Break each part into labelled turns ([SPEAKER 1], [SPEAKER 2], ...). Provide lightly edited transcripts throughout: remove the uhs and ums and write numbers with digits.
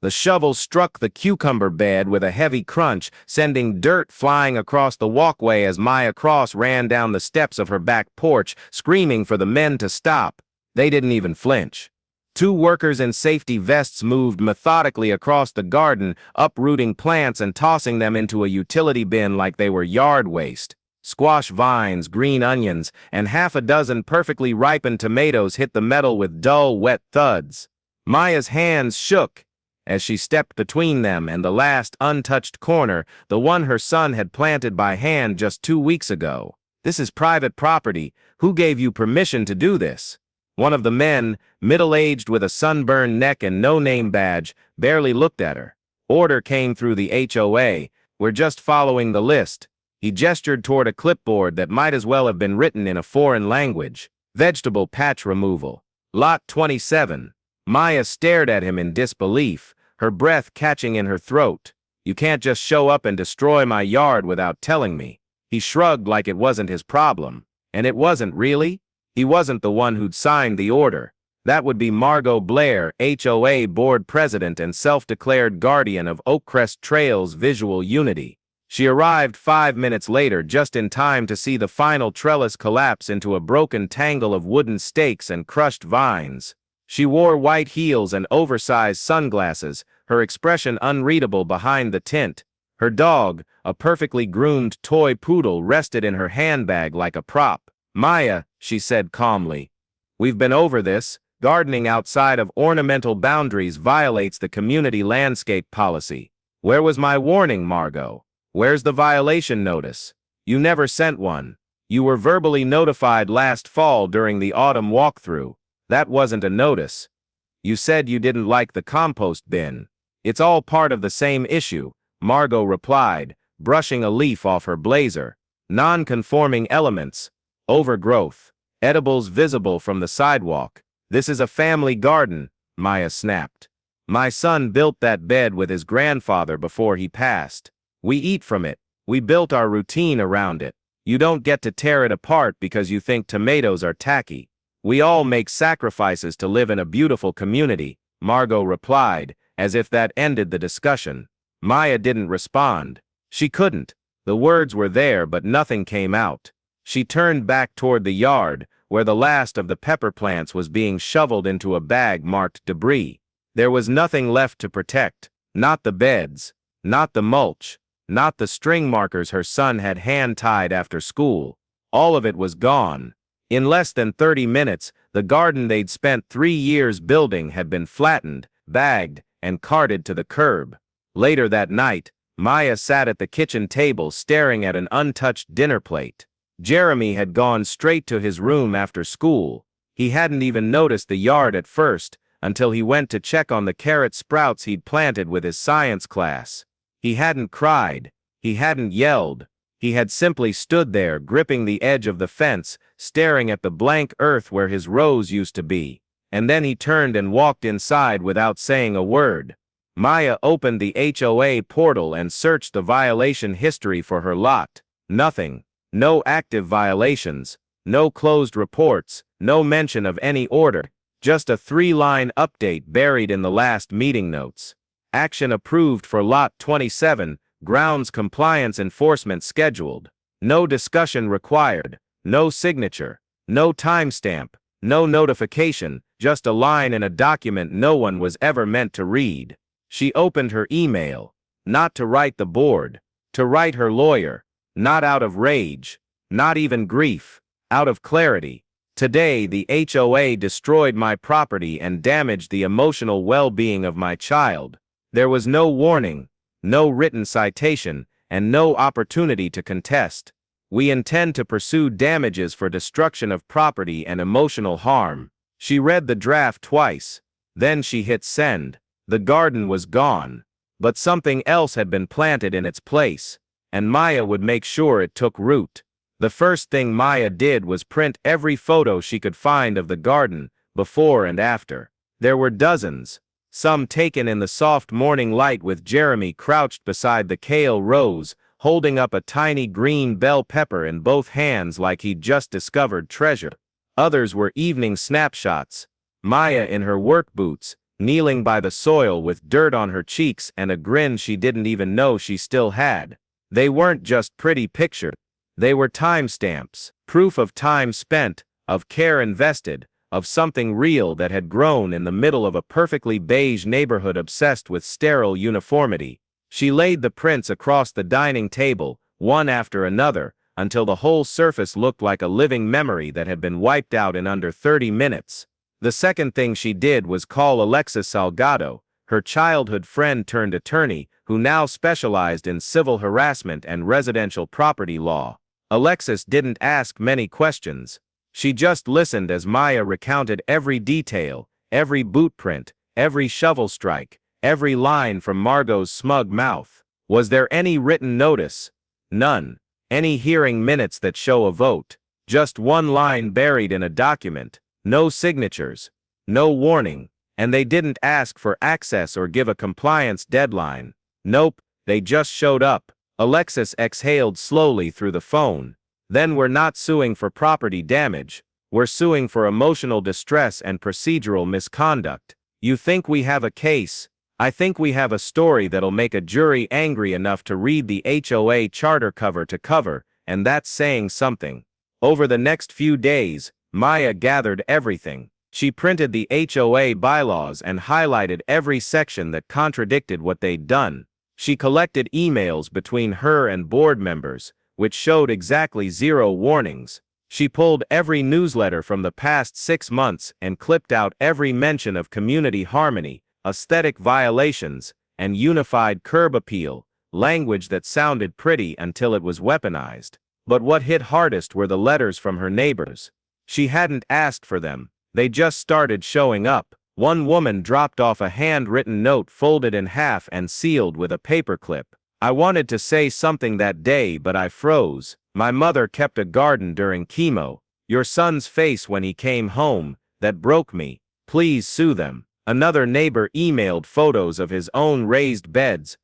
[SPEAKER 1] The shovel struck the cucumber bed with a heavy crunch, sending dirt flying across the walkway as Maya Cross ran down the steps of her back porch, screaming for the men to stop. They didn't even flinch. Two workers in safety vests moved methodically across the garden, uprooting plants and tossing them into a utility bin like they were yard waste. Squash vines, green onions, and half a dozen perfectly ripened tomatoes hit the metal with dull, wet thuds. Maya's hands shook as she stepped between them and the last untouched corner, the one her son had planted by hand just 2 weeks ago. "This is private property. Who gave you permission to do this?" One of the men, middle-aged with a sunburned neck and no-name badge, barely looked at her. "Order came through the HOA. We're just following the list." He gestured toward a clipboard that might as well have been written in a foreign language. "Vegetable patch removal. Lot 27. Maya stared at him in disbelief, her breath catching in her throat. "You can't just show up and destroy my yard without telling me." He shrugged like it wasn't his problem. And it wasn't really. He wasn't the one who'd signed the order. That would be Margot Blair, HOA board president and self-declared guardian of Oakcrest Trail's visual unity. She arrived 5 minutes later, just in time to see the final trellis collapse into a broken tangle of wooden stakes and crushed vines. She wore white heels and oversized sunglasses, her expression unreadable behind the tint. Her dog, a perfectly groomed toy poodle, rested in her handbag like a prop. "Maya," she said calmly, "we've been over this. Gardening outside of ornamental boundaries violates the community landscape policy." "Where was my warning, Margot? Where's the violation notice?" "You never sent one. You were verbally notified last fall during the autumn walkthrough. That wasn't a notice. You said you didn't like the compost bin." "It's all part of the same issue," Margot replied, brushing a leaf off her blazer. "Non-conforming elements, overgrowth, edibles visible from the sidewalk. This is a family garden," Maya snapped. "My son built that bed with his grandfather before he passed. We eat from it. We built our routine around it. You don't get to tear it apart because you think tomatoes are tacky. We all make sacrifices to live in a beautiful community," Margot replied, as if that ended the discussion. Maya didn't respond. She couldn't. The words were there, but nothing came out. She turned back toward the yard, where the last of the pepper plants was being shoveled into a bag marked debris. There was nothing left to protect. Not the beds. Not the mulch. Not the string markers her son had hand-tied after school. All of it was gone. In less than 30 minutes, the garden they'd spent 3 years building had been flattened, bagged, and carted to the curb. Later that night, Maya sat at the kitchen table staring at an untouched dinner plate. Jeremy had gone straight to his room after school. He hadn't even noticed the yard at first, until he went to check on the carrot sprouts he'd planted with his science class. He hadn't cried. He hadn't yelled. He had simply stood there, gripping the edge of the fence, staring at the blank earth where his rose used to be. And then he turned and walked inside without saying a word. Maya opened the HOA portal and searched the violation history for her lot. Nothing. No active violations. No closed reports. No mention of any order. Just a 3-line update buried in the last meeting notes. Action approved for Lot 27, grounds compliance enforcement scheduled. No discussion required. No signature. No timestamp. No notification. Just a line in a document no one was ever meant to read. She opened her email. Not to write the board. To write her lawyer. Not out of rage. Not even grief. Out of clarity. Today the HOA destroyed my property and damaged the emotional well-being of my child. There was no warning, no written citation, and no opportunity to contest. We intend to pursue damages for destruction of property and emotional harm. She read the draft twice. Then she hit send. The garden was gone. But something else had been planted in its place. And Maya would make sure it took root. The first thing Maya did was print every photo she could find of the garden, before and after. There were dozens. Some taken in the soft morning light with Jeremy crouched beside the kale rose, holding up a tiny green bell pepper in both hands like he'd just discovered treasure. Others were evening snapshots. Maya in her work boots, kneeling by the soil with dirt on her cheeks and a grin she didn't even know she still had. They weren't just pretty pictures. They were timestamps, proof of time spent, of care invested, of something real that had grown in the middle of a perfectly beige neighborhood obsessed with sterile uniformity. She laid the prints across the dining table, one after another, until the whole surface looked like a living memory that had been wiped out in under 30 minutes. The second thing she did was call Alexis Salgado, her childhood friend turned attorney, who now specialized in civil harassment and residential property law. Alexis didn't ask many questions. She just listened as Maya recounted every detail, every boot print, every shovel strike, every line from Margot's smug mouth. Was there any written notice? None. Any hearing minutes that show a vote? Just one line buried in a document. No signatures. No warning. And they didn't ask for access or give a compliance deadline. Nope, they just showed up. Alexis exhaled slowly through the phone. Then we're not suing for property damage. We're suing for emotional distress and procedural misconduct. You think we have a case? I think we have a story that'll make a jury angry enough to read the HOA charter cover to cover, and that's saying something. Over the next few days, Maya gathered everything. She printed the HOA bylaws and highlighted every section that contradicted what they'd done. She collected emails between her and board members, which showed exactly 0 warnings. She pulled every newsletter from the past 6 months and clipped out every mention of community harmony, aesthetic violations, and unified curb appeal, language that sounded pretty until it was weaponized. But what hit hardest were the letters from her neighbors. She hadn't asked for them. They just started showing up. One woman dropped off a handwritten note folded in half and sealed with a paperclip. I wanted to say something that day, but I froze. My mother kept a garden during chemo. Your son's face when he came home, that broke me. Please sue them. Another neighbor emailed photos of his own raised beds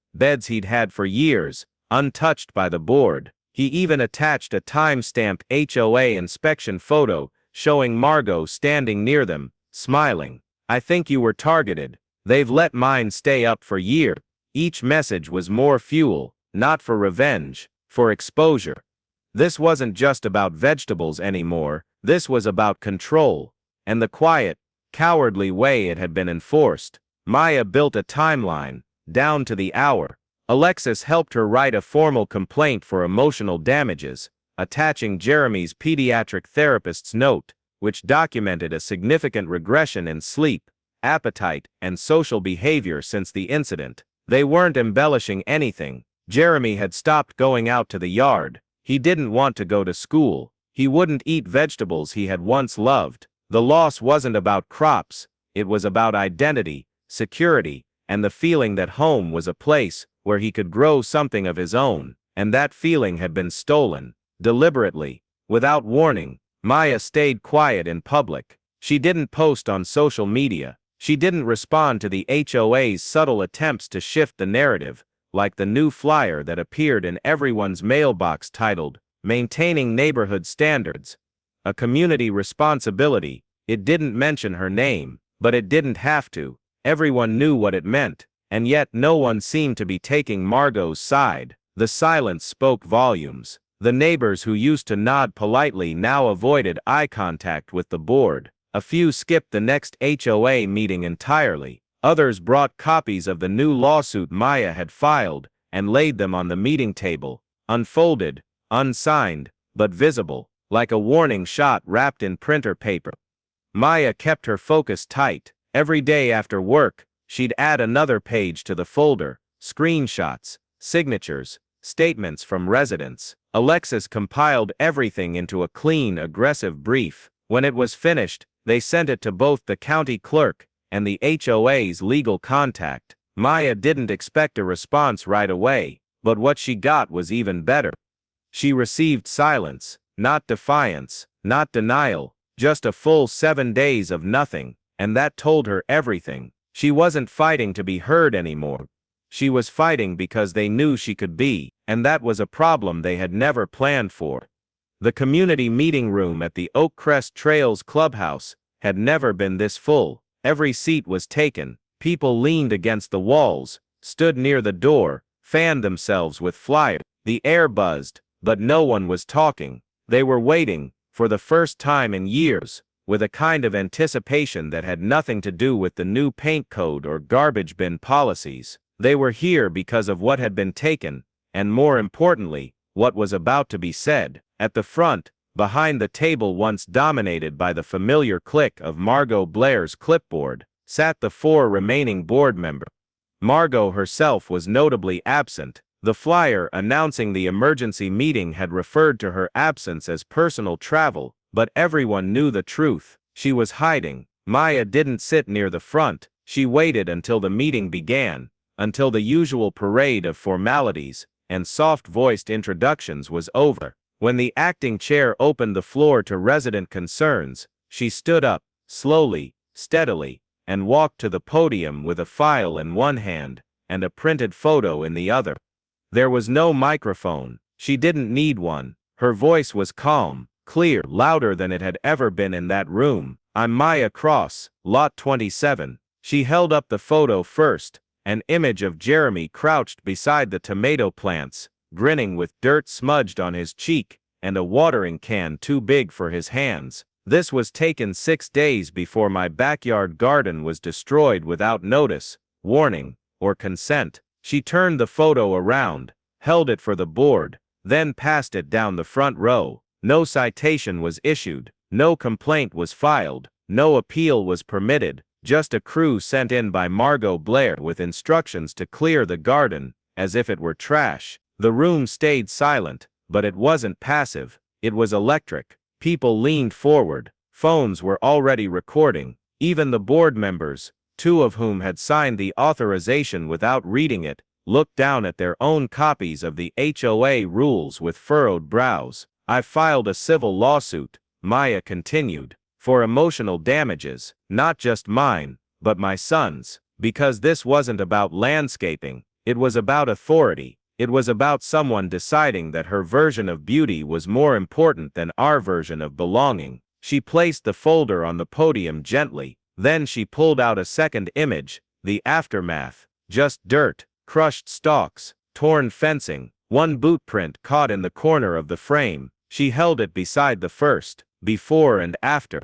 [SPEAKER 1] he'd had for years, untouched by the board. He even attached a time-stamped HOA inspection photo showing Margot standing near them, smiling. I think you were targeted. They've let mine stay up for years. Each message was more fuel, not for revenge, for exposure. This wasn't just about vegetables anymore, this was about control, and the quiet, cowardly way it had been enforced. Maya built a timeline, down to the hour. Alexis helped her write a formal complaint for emotional damages, attaching Jeremy's pediatric therapist's note, which documented a significant regression in sleep, appetite, and social behavior since the incident. They weren't embellishing anything. Jeremy had stopped going out to the yard. He didn't want to go to school. He wouldn't eat vegetables he had once loved. The loss wasn't about crops. It was about identity, security, and the feeling that home was a place where he could grow something of his own. And that feeling had been stolen, deliberately, without warning. Maya stayed quiet in public. She didn't post on social media. She didn't respond to the HOA's subtle attempts to shift the narrative, like the new flyer that appeared in everyone's mailbox titled, "Maintaining Neighborhood Standards. A Community Responsibility." It didn't mention her name, but it didn't have to. Everyone knew what it meant, and yet no one seemed to be taking Margot's side. The silence spoke volumes. The neighbors who used to nod politely now avoided eye contact with the board. A few skipped the next HOA meeting entirely. Others brought copies of the new lawsuit Maya had filed and laid them on the meeting table, unfolded, unsigned, but visible, like a warning shot wrapped in printer paper. Maya kept her focus tight. Every day after work, she'd add another page to the folder, screenshots, signatures, statements from residents. Alexis compiled everything into a clean, aggressive brief. When it was finished, they sent it to both the county clerk and the HOA's legal contact. Maya didn't expect a response right away, but what she got was even better. She received silence, not defiance, not denial, just a full 7 days of nothing, and that told her everything. She wasn't fighting to be heard anymore. She was fighting because they knew she could be, and that was a problem they had never planned for. The community meeting room at the Oak Crest Trails clubhouse had never been this full. Every seat was taken, People leaned against the walls, stood near the door, fanned themselves with flyers. The air buzzed, but no one was talking. They were waiting, for the first time in years, with a kind of anticipation that had nothing to do with the new paint code or garbage bin policies. They were here because of what had been taken, and more importantly, what was about to be said. At the front, behind the table once dominated by the familiar click of Margot Blair's clipboard, sat the 4 remaining board members. Margot herself was notably absent. The flyer announcing the emergency meeting had referred to her absence as personal travel, but everyone knew the truth. She was hiding. Maya didn't sit near the front. She waited until the meeting began, until the usual parade of formalities and soft-voiced introductions was over. When the acting chair opened the floor to resident concerns, she stood up, slowly, steadily, and walked to the podium with a file in one hand and a printed photo in the other. There was no microphone. She didn't need one. Her voice was calm, clear, louder than it had ever been in that room. "I'm Maya Cross, Lot 27. She held up the photo first, an image of Jeremy crouched beside the tomato plants, grinning with dirt smudged on his cheek and a watering can too big for his hands. This was taken 6 days before my backyard garden was destroyed without notice, warning, or consent." She turned the photo around, held it for the board, then passed it down the front row. No citation was issued, no complaint was filed, no appeal was permitted, just a crew sent in by Margot Blair with instructions to clear the garden, as if it were trash. The room stayed silent, but it wasn't passive, it was electric. People leaned forward, phones were already recording. Even the board members, 2 of whom had signed the authorization without reading it, looked down at their own copies of the HOA rules with furrowed brows. "I filed a civil lawsuit," Maya continued, "for emotional damages, not just mine, but my son's, because this wasn't about landscaping, it was about authority. It was about someone deciding that her version of beauty was more important than our version of belonging." She placed the folder on the podium gently. Then she pulled out a second image, the aftermath. Just dirt, crushed stalks, torn fencing, one boot print caught in the corner of the frame. She held it beside the first, before and after.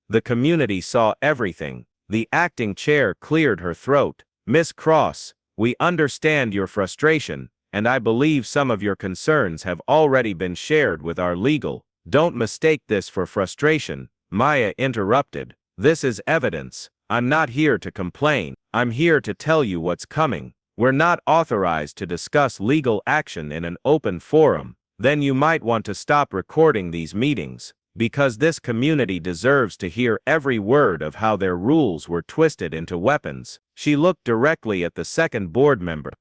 [SPEAKER 1] The community saw everything. The acting chair cleared her throat. "Miss Cross, we understand your frustration, and I believe some of your concerns have already been shared with our legal." "Don't mistake this for frustration," Maya interrupted. "This is evidence. I'm not here to complain. I'm here to tell you what's coming. We're not authorized to discuss legal action in an open forum. Then you might want to stop recording these meetings, because this community deserves to hear every word of how their rules were twisted into weapons." She looked directly at the second board member,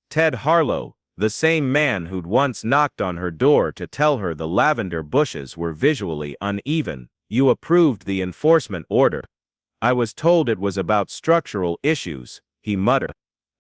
[SPEAKER 1] Ted Harlow, the same man who'd once knocked on her door to tell her the lavender bushes were visually uneven. "You approved the enforcement order." "I was told it was about structural issues," he muttered.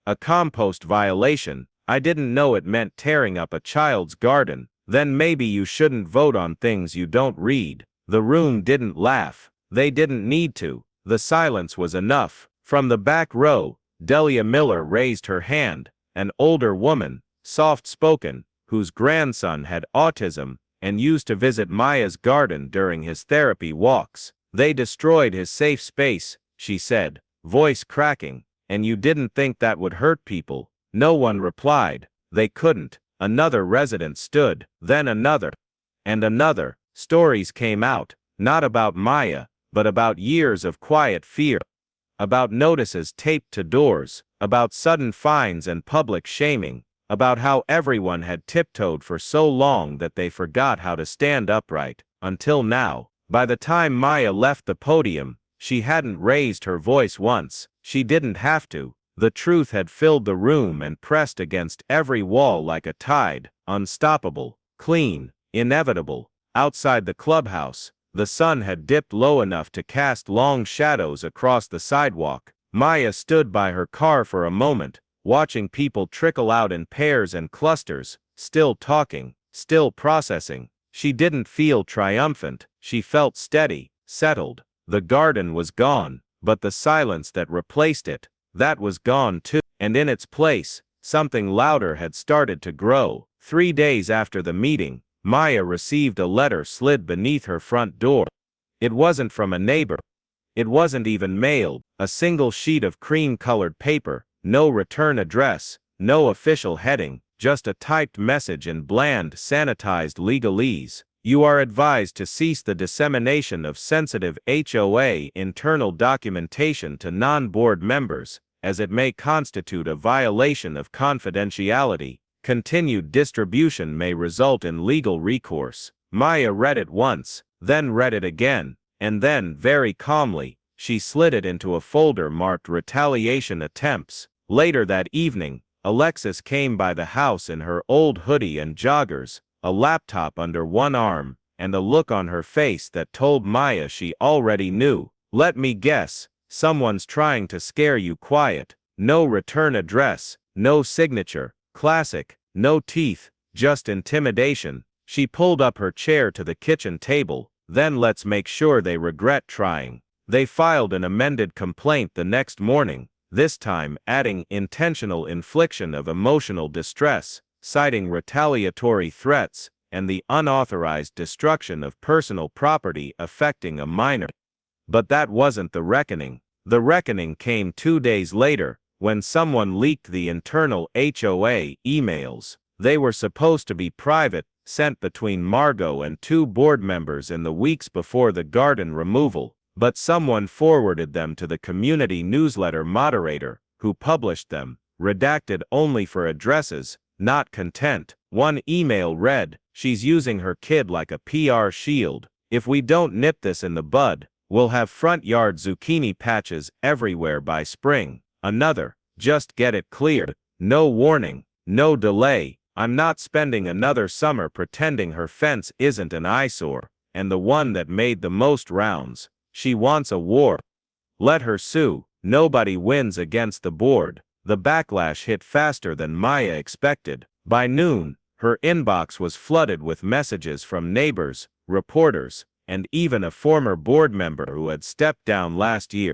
[SPEAKER 1] "A compost violation. I didn't know it meant tearing up a child's garden." "Then maybe you shouldn't vote on things you don't read." The room didn't laugh. They didn't need to. The silence was enough. From the back row, Delia Miller raised her hand, an older woman, soft-spoken, whose grandson had autism and used to visit Maya's garden during his therapy walks. "They destroyed his safe space," she said, voice cracking. "And you didn't think that would hurt people?" No one replied. They couldn't. Another resident stood, then another, and another. Stories came out, not about Maya, but about years of quiet fear, about notices taped to doors, about sudden fines and public shaming, about how everyone had tiptoed for so long that they forgot how to stand upright, until now. By the time Maya left the podium, she hadn't raised her voice once. She didn't have to. The truth had filled the room and pressed against every wall like a tide, unstoppable, clean, inevitable. Outside the clubhouse, the sun had dipped low enough to cast long shadows across the sidewalk. Maya stood by her car for a moment, watching people trickle out in pairs and clusters, still talking, still processing. She didn't feel triumphant. She felt steady, settled. The garden was gone, but the silence that replaced it That was gone too, and in its place, something louder had started to grow. 3 days after the meeting, Maya received a letter slid beneath her front door. It wasn't from a neighbor. It wasn't even mailed. A single sheet of cream-colored paper, no return address, no official heading, just a typed message in bland, sanitized legalese. You are advised to cease the dissemination of sensitive HOA internal documentation to non-board members, as it may constitute a violation of confidentiality. Continued distribution may result in legal recourse. Maya read it once, then read it again, and then, very calmly, she slid it into a folder marked retaliation attempts. Later that evening, Alexis came by the house in her old hoodie and joggers, a laptop under one arm, and a look on her face that told Maya she already knew. Let me guess, someone's trying to scare you. Quiet. No return address, no signature. Classic. No teeth, just intimidation. She pulled up her chair to the kitchen table. Then let's make sure they regret trying. They filed an amended complaint the next morning, this time adding intentional infliction of emotional distress, citing retaliatory threats, and the unauthorized destruction of personal property affecting a minor. But that wasn't the reckoning. The reckoning came 2 days later, when someone leaked the internal HOA emails. They were supposed to be private, sent between Margot and 2 board members in the weeks before the garden removal, but someone forwarded them to the community newsletter moderator, who published them, redacted only for addresses. Not content, one email read, "She's using her kid like a PR shield. If we don't nip this in the bud, we'll have front yard zucchini patches everywhere by spring." Another, "Just get it cleared. No warning, no delay. I'm not spending another summer pretending her fence isn't an eyesore." And the one that made the most rounds, "She wants a war. Let her sue. Nobody wins against the board." The backlash hit faster than Maya expected. By noon, her inbox was flooded with messages from neighbors, reporters, and even a former board member who had stepped down last year.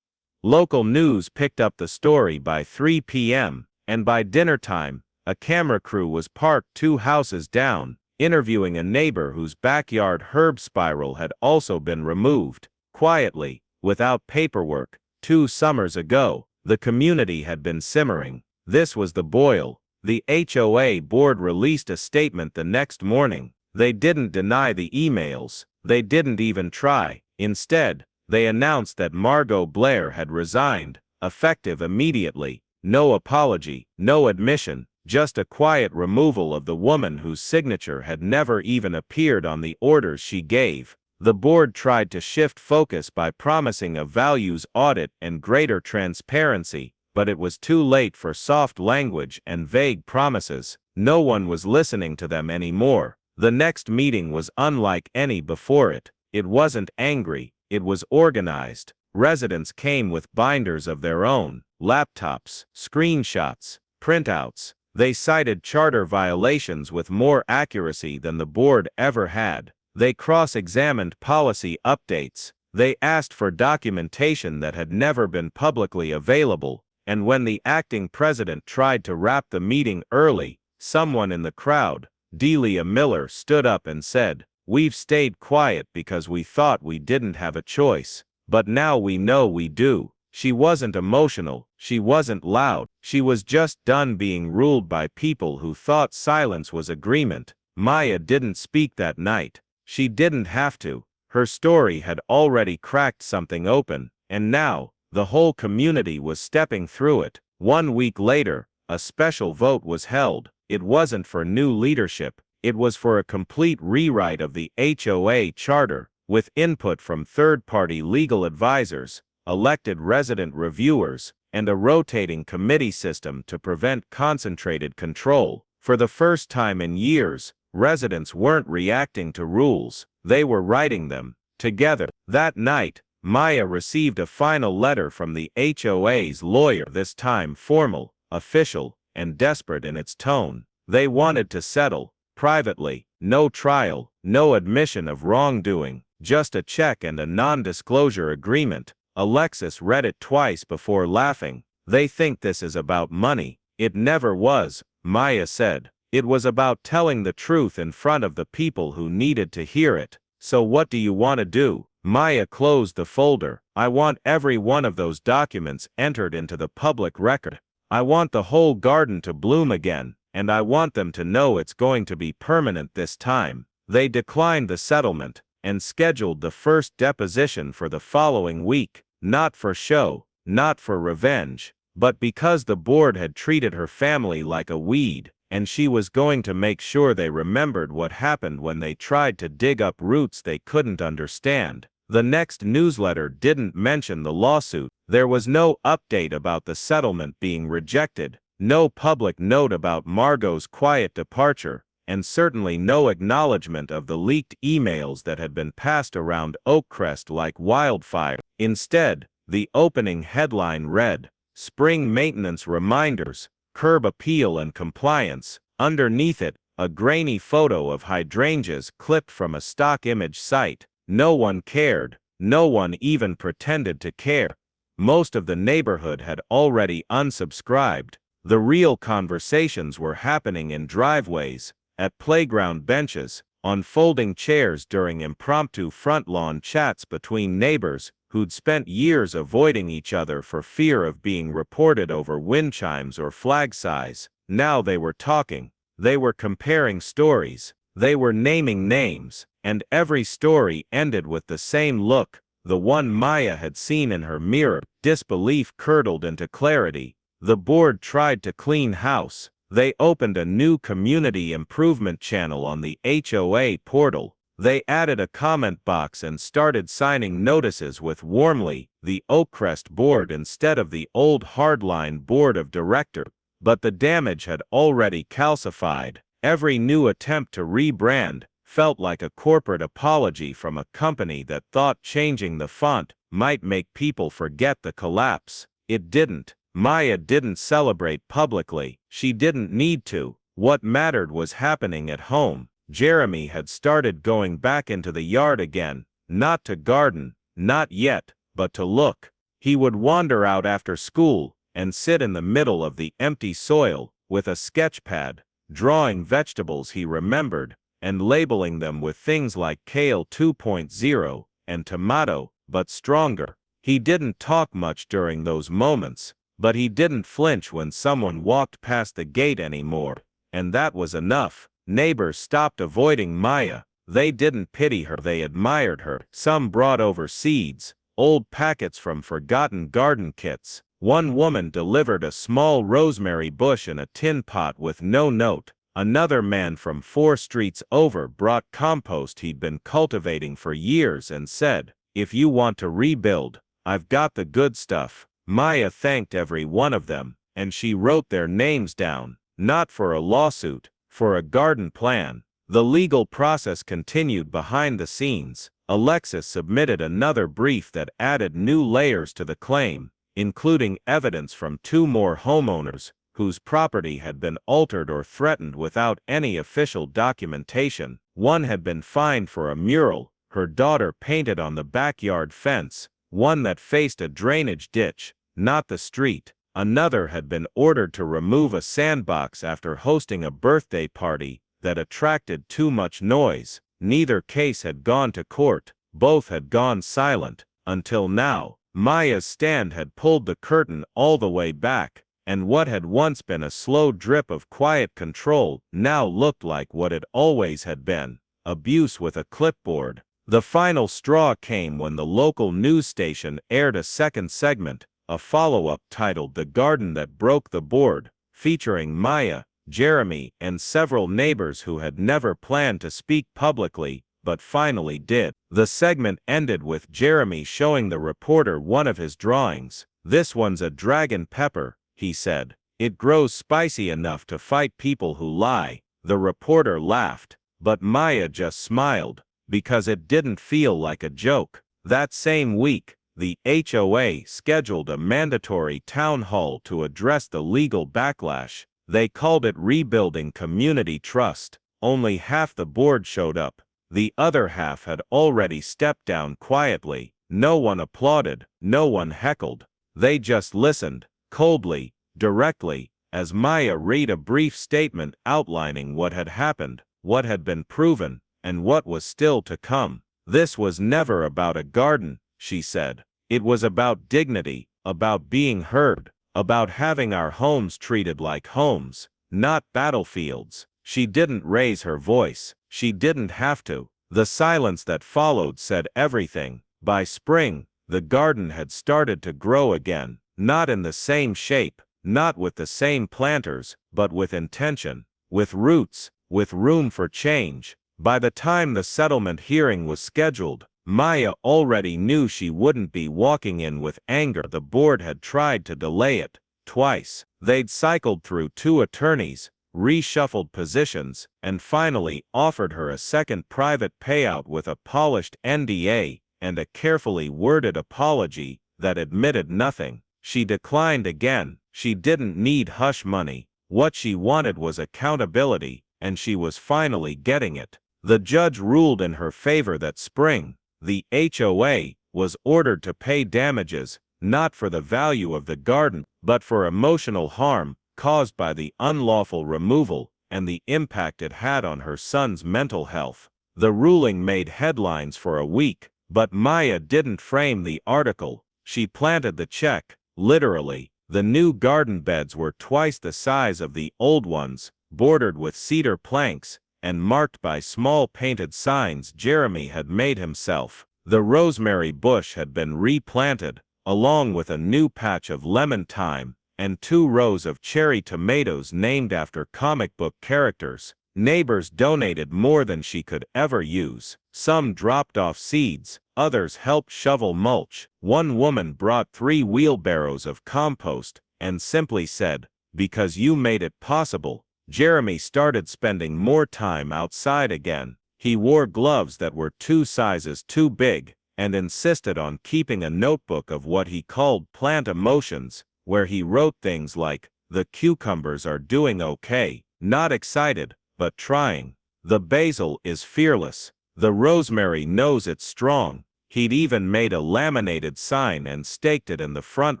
[SPEAKER 1] Local news picked up the story by 3 p.m., and by dinner time, a camera crew was parked 2 houses down, interviewing a neighbor whose backyard herb spiral had also been removed, quietly, without paperwork. 2 summers ago, the community had been simmering. This was the boil. The HOA board released a statement the next morning. They didn't deny the emails. They didn't even try. Instead, they announced that Margot Blair had resigned, effective immediately. No apology, no admission, just a quiet removal of the woman whose signature had never even appeared on the orders she gave. The board tried to shift focus by promising a values audit and greater transparency, but it was too late for soft language and vague promises. No one was listening to them anymore. The next meeting was unlike any before it. It wasn't angry, it was organized. Residents came with binders of their own, laptops, screenshots, printouts. They cited charter violations with more accuracy than the board ever had. They cross-examined policy updates. They asked for documentation that had never been publicly available, and when the acting president tried to wrap the meeting early, someone in the crowd, Delia Miller, stood up and said, "We've stayed quiet because we thought we didn't have a choice, but now we know we do." She wasn't emotional, she wasn't loud, she was just done being ruled by people who thought silence was agreement. Maya didn't speak that night. She didn't have to. Her story had already cracked something open, and now, the whole community was stepping through it. 1 week later, a special vote was held. It wasn't for new leadership, it was for a complete rewrite of the HOA charter, with input from third-party legal advisors, elected resident reviewers, and a rotating committee system to prevent concentrated control. For the first time in years, residents weren't reacting to rules, they were writing them, together. That night, Maya received a final letter from the HOA's lawyer, this time formal, official, and desperate in its tone. They wanted to settle, privately, no trial, no admission of wrongdoing, just a check and a non-disclosure agreement. Alexis read it twice before laughing. They think this is about money. It never was, Maya said. It was about telling the truth in front of the people who needed to hear it. So what do you want to do? Maya closed the folder. I want every one of those documents entered into the public record. I want the whole garden to bloom again, and I want them to know it's going to be permanent this time. They declined the settlement and scheduled the first deposition for the following week, not for show, not for revenge, but because the board had treated her family like a weed, and she was going to make sure they remembered what happened when they tried to dig up roots they couldn't understand. The next newsletter didn't mention the lawsuit. There was no update about the settlement being rejected, no public note about Margot's quiet departure, and certainly no acknowledgement of the leaked emails that had been passed around Oakcrest like wildfire. Instead, the opening headline read, "Spring Maintenance Reminders, Curb Appeal and Compliance." Underneath it, a grainy photo of hydrangeas clipped from a stock image site. No one cared. No one even pretended to care. Most of the neighborhood had already unsubscribed. The real conversations were happening in driveways, at playground benches, on folding chairs during impromptu front lawn chats between neighbors who'd spent years avoiding each other for fear of being reported over wind chimes or flag size. Now they were talking. They were comparing stories. They were naming names, and every story ended with the same look, the one Maya had seen in her mirror. Disbelief curdled into clarity. The board tried to clean house. They opened a new community improvement channel on the HOA portal. They added a comment box and started signing notices with "Warmly, the Oakcrest Board" instead of the old hardline board of directors. But the damage had already calcified. Every new attempt to rebrand felt like a corporate apology from a company that thought changing the font might make people forget the collapse. It didn't. Maya didn't celebrate publicly. She didn't need to. What mattered was happening at home. Jeremy had started going back into the yard again, not to garden, not yet, but to look. He would wander out after school and sit in the middle of the empty soil with a sketch pad, drawing vegetables he remembered and labeling them with things like kale 2.0 and tomato, but stronger. He didn't talk much during those moments, but he didn't flinch when someone walked past the gate anymore, and that was enough. Neighbors stopped avoiding Maya. They didn't pity her, they admired her. Some brought over seeds, old packets from forgotten garden kits. One woman delivered a small rosemary bush in a tin pot with no note. Another man from 4 streets over brought compost he'd been cultivating for years and said, "If you want to rebuild, I've got the good stuff." Maya thanked every one of them, and she wrote their names down, not for a lawsuit, for a garden plan. The legal process continued behind the scenes. Alexis submitted another brief that added new layers to the claim, including evidence from 2 more homeowners whose property had been altered or threatened without any official documentation. One had been fined for a mural her daughter painted on the backyard fence, one that faced a drainage ditch, not the street. Another had been ordered to remove a sandbox after hosting a birthday party that attracted too much noise. Neither case had gone to court. Both had gone silent, until now. Maya's stand had pulled the curtain all the way back, and what had once been a slow drip of quiet control now looked like what it always had been: abuse with a clipboard. The final straw came when the local news station aired a second segment, a follow-up titled "The Garden That Broke the Board," featuring Maya, Jeremy, and several neighbors who had never planned to speak publicly, but finally did. The segment ended with Jeremy showing the reporter one of his drawings. "This one's a dragon pepper," he said. "It grows spicy enough to fight people who lie." The reporter laughed, but Maya just smiled, because it didn't feel like a joke. That same week, the HOA scheduled a mandatory town hall to address the legal backlash. They called it Rebuilding Community Trust. Only half the board showed up. The other half had already stepped down quietly. No one applauded, no one heckled. They just listened,
[SPEAKER 2] coldly, directly, as Maya read a brief statement outlining what had happened, what had been proven, and what was still to come. This was never about a garden, she said. It was about dignity, about being heard, about having our homes treated like homes, not battlefields. She didn't raise her voice. She didn't have to. The silence that followed said everything. By spring, the garden had started to grow again, not in the same shape, not with the same planters, but with intention, with roots, with room for change. By the time the settlement hearing was scheduled, Maya already knew she wouldn't be walking in with anger. The board had tried to delay it twice. They'd cycled through 2 attorneys, reshuffled positions, and finally offered her a second private payout with a polished NDA and a carefully worded apology that admitted nothing. She declined again. She didn't need hush money. What she wanted was accountability, and she was finally getting it. The judge ruled in her favor that spring, the HOA, was ordered to pay damages, not for the value of the garden, but for emotional harm caused by the unlawful removal and the impact it had on her son's mental health. The ruling made headlines for a week, but Maya didn't frame the article. She planted the check, literally. The new garden beds were twice the size of the old ones, bordered with cedar planks, and marked by small painted signs Jeremy had made himself. The rosemary bush had been replanted, along with a new patch of lemon thyme, and 2 rows of cherry tomatoes named after comic book characters. Neighbors donated more than she could ever use. Some dropped off seeds, others helped shovel mulch. One woman brought 3 wheelbarrows of compost and simply said, "Because you made it possible." Jeremy started spending more time outside again. He wore gloves that were 2 sizes too big and insisted on keeping a notebook of what he called plant emotions, where he wrote things like, "The cucumbers are doing okay, not excited, but trying. The basil is fearless. The rosemary knows it's strong." He'd even made a laminated sign and staked it in the front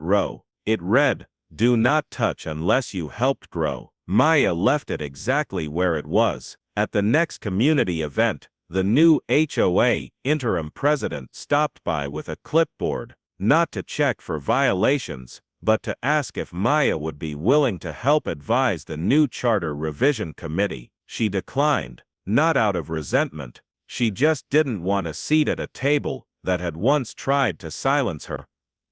[SPEAKER 2] row. It read, "Do not touch unless you helped grow." Maya left it exactly where it was. At the next community event, the new HOA interim president stopped by with a clipboard, not to check for violations, but to ask if Maya would be willing to help advise the new charter revision committee. She declined, not out of resentment. She just didn't want a seat at a table that had once tried to silence her.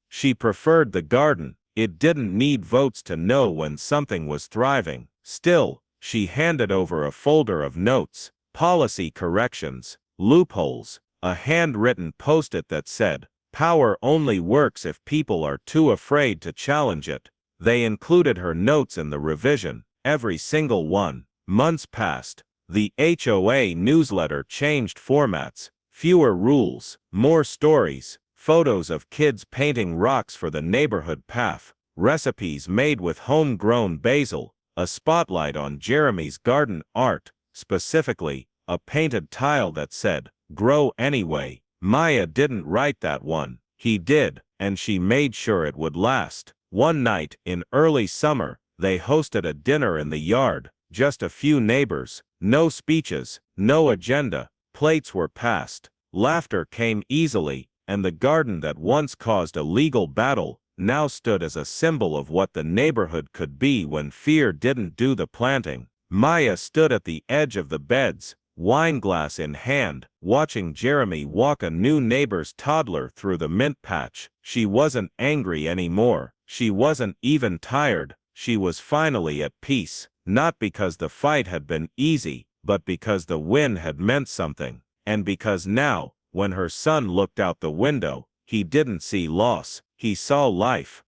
[SPEAKER 2] She preferred the garden. It didn't need votes to know when something was thriving. Still, she handed over a folder of notes, policy corrections, loopholes, a handwritten post-it that said, "Power only works if people are too afraid to challenge it." They included her notes in the revision, every single one. Months passed. The HOA newsletter changed formats, fewer rules, more stories, photos of kids painting rocks for the neighborhood path, recipes made with homegrown basil, a spotlight on Jeremy's garden art, specifically, a painted tile that said, "Grow anyway." Maya didn't write that one. He did, and she made sure it would last. One night, in early summer, they hosted a dinner in the yard, just a few neighbors, no speeches, no agenda. Plates were passed. Laughter came easily, and the garden that once caused a legal battle now stood as a symbol of what the neighborhood could be when fear didn't do the planting. Maya stood at the edge of the beds, wineglass in hand, watching Jeremy walk a new neighbor's toddler through the mint patch. She wasn't angry anymore. She wasn't even tired. She was finally at peace, not because the fight had been easy, but because the win had meant something, and because now, when her son looked out the window, he didn't see loss, he saw life.